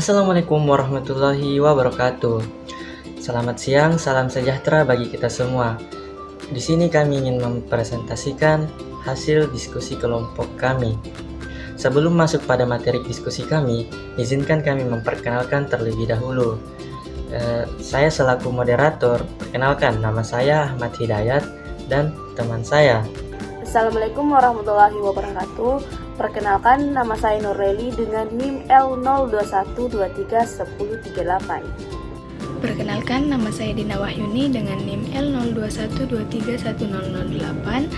Assalamualaikum warahmatullahi wabarakatuh. Selamat siang, salam sejahtera bagi kita semua. Di sini kami ingin mempresentasikan hasil diskusi kelompok kami. Sebelum masuk pada materi diskusi kami, izinkan kami memperkenalkan terlebih dahulu. Saya selaku moderator, perkenalkan nama saya Ahmad Hidayat dan teman saya. Assalamualaikum warahmatullahi wabarakatuh. Perkenalkan, nama saya Nureli dengan NIM L021231038. Perkenalkan, nama saya Dina Wahyuni dengan NIM L0212310008.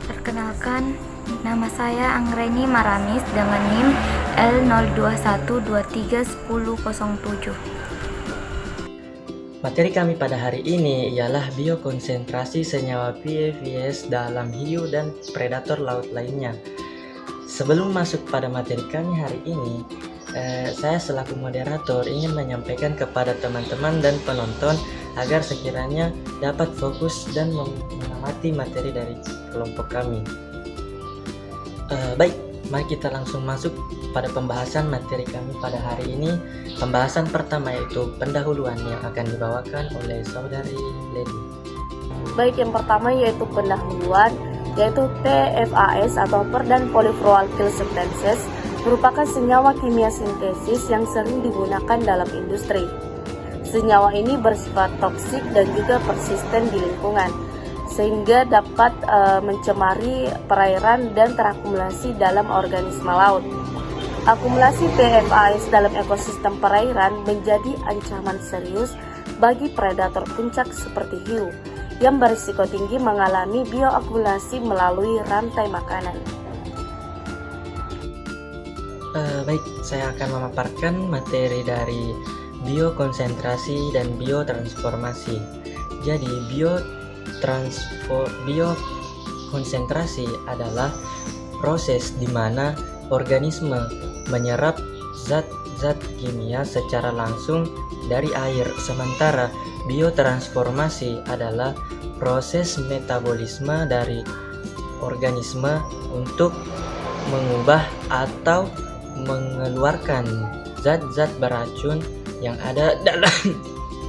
Perkenalkan, nama saya Anggreni Maramis dengan NIM L021231007. Materi kami pada hari ini ialah biokonsentrasi senyawa PFAS dalam hiu dan predator laut lainnya. Sebelum masuk pada materi kami hari ini, saya selaku moderator ingin menyampaikan kepada teman-teman dan penonton agar sekiranya dapat fokus dan mengamati materi dari kelompok kami. Baik, mari kita langsung masuk pada pembahasan materi kami pada hari ini. Pembahasan pertama yaitu pendahuluan yang akan dibawakan oleh saudari Lady. Baik, yang pertama yaitu pendahuluan, yaitu PFAS atau per dan polyfluoroalkyl substances merupakan senyawa kimia sintesis yang sering digunakan dalam industri. Senyawa ini bersifat toksik dan juga persisten di lingkungan, sehingga dapat mencemari perairan dan terakumulasi dalam organisme laut. Akumulasi PFAS dalam ekosistem perairan menjadi ancaman serius bagi predator puncak seperti hiu yang berisiko tinggi mengalami bioakumulasi melalui rantai makanan. Baik, saya akan memaparkan materi dari biokonsentrasi dan biotransformasi. Jadi, biokonsentrasi adalah proses di mana organisme menyerap zat-zat kimia secara langsung dari air, sementara biotransformasi adalah proses metabolisme dari organisme untuk mengubah atau mengeluarkan zat-zat beracun yang ada dalam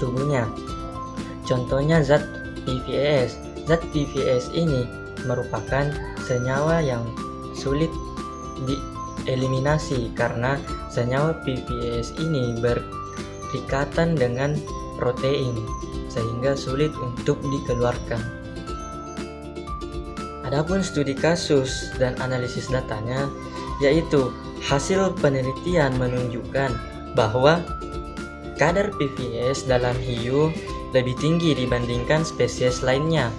tubuhnya. Contohnya zat PFAS. Zat PFAS ini merupakan senyawa yang sulit dieliminasi karena senyawa PFAS ini berikatan dengan protein sehingga sulit untuk dikeluarkan. Adapun studi kasus dan analisis datanya, yaitu hasil penelitian menunjukkan bahwa kadar PFAS dalam hiu lebih tinggi dibandingkan spesies lainnya.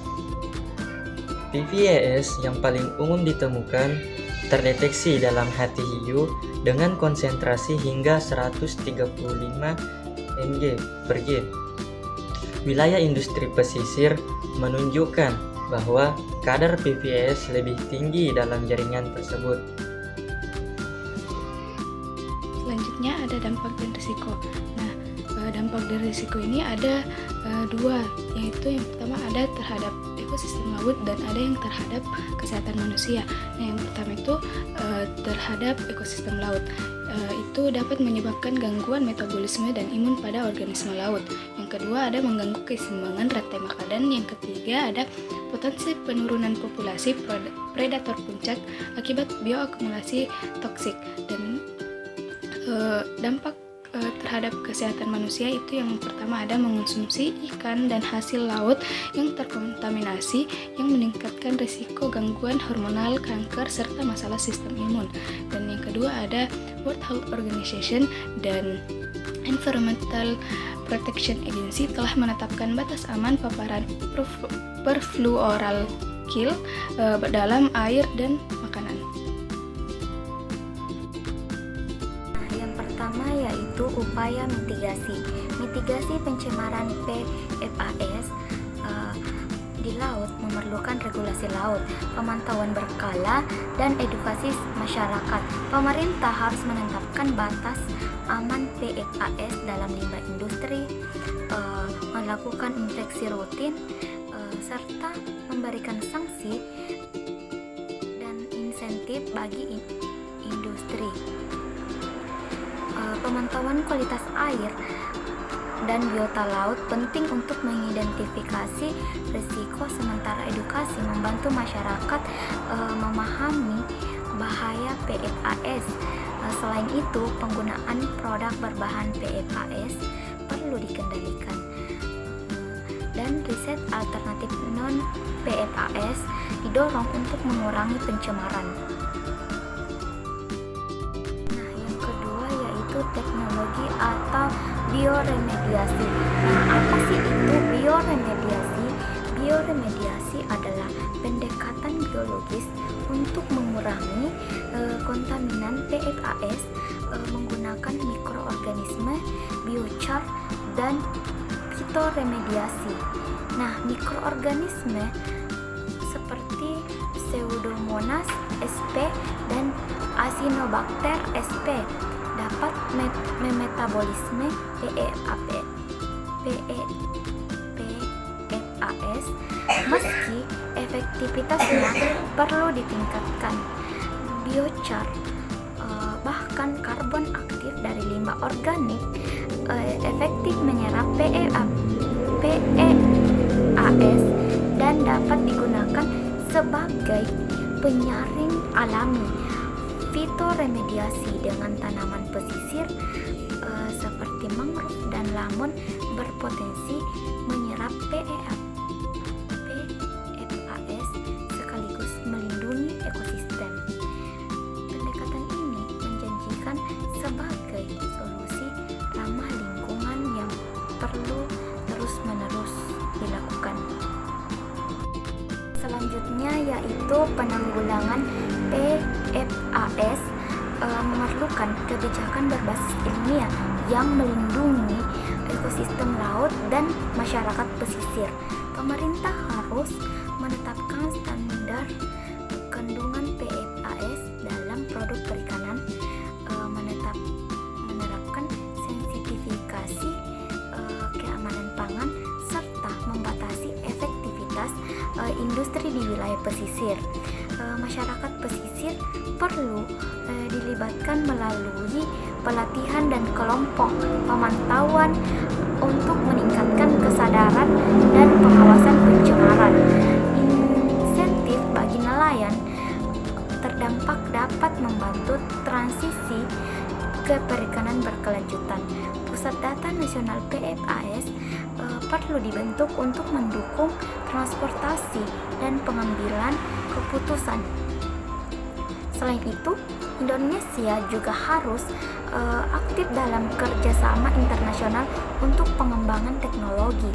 PFAS yang paling umum ditemukan terdeteksi dalam hati hiu dengan konsentrasi hingga 135 mg per G. Wilayah industri pesisir menunjukkan bahwa kadar PFAS lebih tinggi dalam jaringan tersebut. Selanjutnya ada dampak dan risiko. Nah, dampak dan risiko ini ada dua, yaitu yang pertama ada terhadap ekosistem laut dan ada yang terhadap kesehatan manusia. Nah, yang pertama itu terhadap ekosistem laut. Itu dapat menyebabkan gangguan metabolisme dan imun pada organisme laut. Yang kedua ada mengganggu keseimbangan rantai makanan. Yang ketiga ada potensi penurunan populasi predator puncak akibat bioakumulasi toksik. Dan dampak terhadap kesehatan manusia itu yang pertama ada mengonsumsi ikan dan hasil laut yang terkontaminasi yang meningkatkan risiko gangguan hormonal, kanker, serta masalah sistem imun. Dan yang kedua ada World Health Organization dan Environmental Protection Agency telah menetapkan batas aman paparan perfluoroalkyl dalam air dan makanan. Pertama yaitu upaya mitigasi. Mitigasi pencemaran PFAS di laut memerlukan regulasi laut, pemantauan berkala, dan edukasi masyarakat. Pemerintah harus menetapkan batas aman PFAS dalam limbah industri, melakukan inspeksi rutin, serta memberikan sanksi dan insentif bagi industri. Pemantauan kualitas air dan biota laut penting untuk mengidentifikasi risiko, sementara edukasi membantu masyarakat memahami bahaya PFAS. Selain itu, penggunaan produk berbahan PFAS perlu dikendalikan dan riset alternatif non-PFAS didorong untuk mengurangi pencemaran. Nah, yang kedua yaitu teknologi atau bioremediasi. Nah, apa sih itu bioremediasi? Bioremediasi adalah pendekatan biologis untuk mengurangi kontaminan PFAS menggunakan mikroorganisme, biochar, dan fitoremediasi. Nah, mikroorganisme seperti Pseudomonas sp dan Acinetobacter sp dapat memetabolisme PFAS meski efektivitasnya perlu ditingkatkan. Biochar bahkan karbon aktif dari limbah organik efektif menyerap PFAS dan dapat digunakan sebagai penyaring alami. Fitoremediasi dengan tanaman pesisir seperti mangrove dan lamun berpotensi menyerap PFAS sekaligus melindungi ekosistem. Pendekatan ini menjanjikan sebagai solusi ramah lingkungan yang perlu terus-menerus dilakukan. Selanjutnya yaitu penanggulangan PFAS memerlukan kebijakan berbasis ilmiah yang melindungi ekosistem laut dan masyarakat pesisir. Pemerintah harus menetapkan standar kandungan PFAS dalam produk perikanan, menerapkan sensitifikasi keamanan pangan, serta membatasi efektivitas industri di wilayah pesisir. Masyarakat pesisir perlu dilibatkan melalui pelatihan dan kelompok pemantauan untuk meningkatkan kesadaran dan pengawasan pencemaran. Insentif bagi nelayan terdampak dapat membantu transisi ke perikanan berkelanjutan. Pusat Data Nasional PFAS perlu dibentuk untuk mendukung transportasi dan pengambilan keputusan. Selain itu, Indonesia juga harus aktif dalam kerjasama internasional untuk pengembangan teknologi,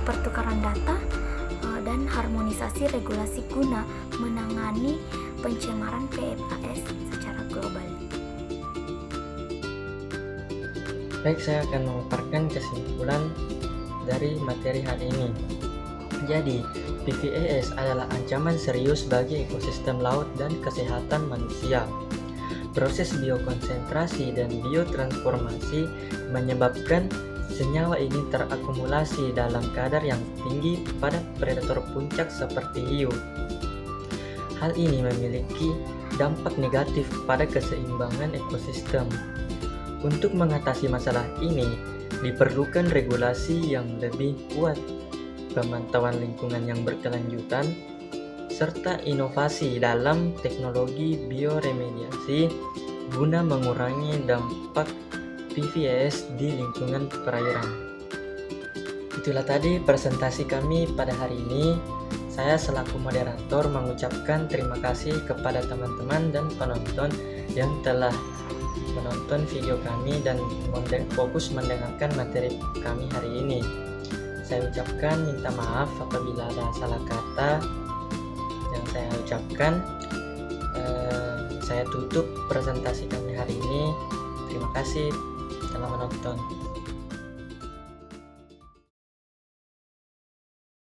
pertukaran data, dan harmonisasi regulasi guna menangani pencemaran PFAS secara global. Baik, saya akan memaparkan kesimpulan dari materi hari ini. Jadi, PFAS adalah ancaman serius bagi ekosistem laut dan kesehatan manusia. Proses biokonsentrasi dan biotransformasi menyebabkan senyawa ini terakumulasi dalam kadar yang tinggi pada predator puncak seperti hiu. Hal ini memiliki dampak negatif pada keseimbangan ekosistem. Untuk mengatasi masalah ini, diperlukan regulasi yang lebih kuat, pemantauan lingkungan yang berkelanjutan, serta inovasi dalam teknologi bioremediasi guna mengurangi dampak PFAS di lingkungan perairan. Itulah tadi presentasi kami pada hari ini. Saya selaku moderator mengucapkan terima kasih kepada teman-teman dan penonton yang telah menonton video kami dan fokus mendengarkan materi kami hari ini. Saya ucapkan minta maaf apabila ada salah kata yang saya ucapkan. Saya tutup presentasi kami hari ini. Terima kasih telah menonton.